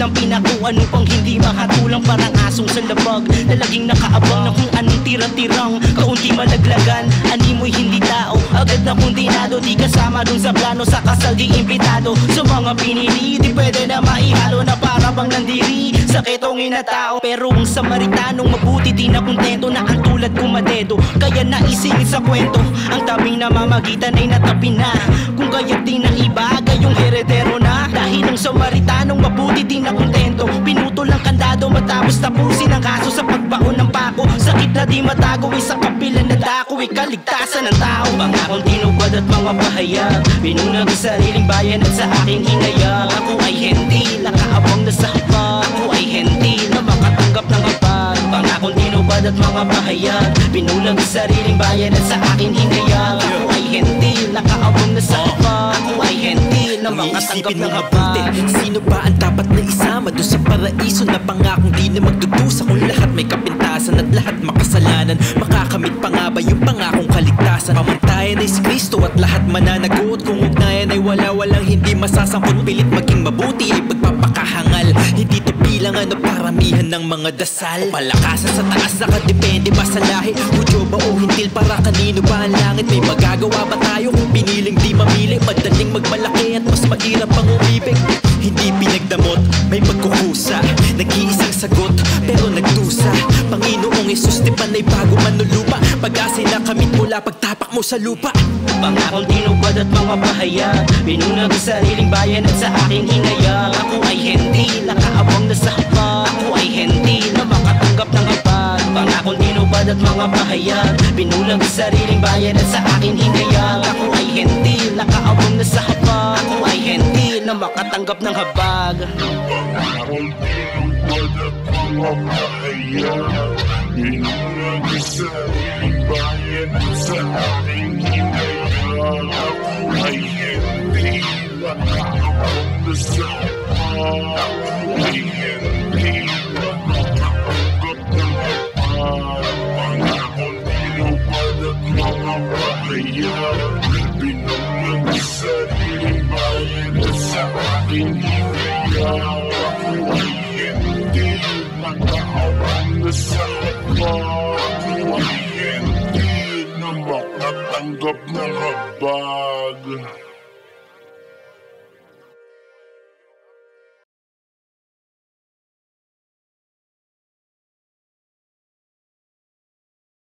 ng pinatuan upang hindi makatulang parang asong sa labag na laging nakaabang ng kung anong tira-tirang kaunti malaglagan. Animoy hindi tao, agad na kundinado, di kasama dun sa plano sa kasal di imbitado. Sa mga pinili, di pwede na maihalo na para bang nandiri sa ketongin na tao. Pero ang Samaritanong mabuti di na kontento na ang tulad kumadedo, kaya naisingit sa kwento ang tabing namamagitan ay natabi na. Kung kaya't di na iba, gayong heredero na. Dahil ang Samaritanong mabuti di na kontento, pinutol ang kandado matapos tapusin ang kaso sa pagbaon ng pako. Sakit na di matago, isang kapilan na dako, ikaligtasan ng tao. Pangakong tinupad at mga pahayag, binunag sa sariling bayan at sa aking hinayang. Ako ay hindi nakaabang na sa hapag, ako ay hindi na makatanggap ng hapag. Pangakong tinupad at mga pahayag, binulag sa sariling bayan at sa aking hinayang. Ako ay hindi nakaabang na sa hapag, ako ay hindi na makatanggap ng hapag. Sino ba ang dapat na isama doon sa paraiso na pangakong di na magdudusa? Kung lahat may kapintasan at lahat makasalanan, makakamit pa nga ba yung pangakong kaligtasan? Pamantayan ay si Kristo at lahat mananagot. Kung ugnayan ay walang hindi masasangkot. Pilit maging mabuti ay pagpapakahangal, hindi to bilangan o paramihan ng mga dasal. Palakasan sa taas, nakadepende ba sa lahi? Hudyo ba o hintil, para kanino ba ang langit? May magagawa ba tayo kung piniling di mamili? Madaling magmalaki at mas mahirap pang umibig. Hindi pinagdamot, may pagkukusa, nag-iisang sagot pero nagdusa. Panginoong Yesus, di panay bago manulupa, pag-asa'y nakamit mula pagtapak mo sa lupa. Pangakong tinupad at mga pahayag, binunag sa sariling bayan at sa aking hinayang. Ako ay hindi nakaabang na sa hapag, ako ay hindi na makatanggap ng hapag. Pangakong tinupad at mga pahayag, binulag sa sariling bayan at sa aking hinayang. Ako ay hindi nakaabang na sa hapag, ako ay hindi na makatanggap ng habag. Pangakong tinupad at mga pahayag, binulag sa sariling bayan at sa aking hinayang. Ako ay hindi nakaabang na sa hapag, ako ay hindi na makatanggap ng hapag. Pangakong tinupad at mga pahayag, binulag sa sariling bayan at sa aking hinayang. Ako ay hindi nakaabang na sa hapag, ako ay hindi na makatanggap ng habag.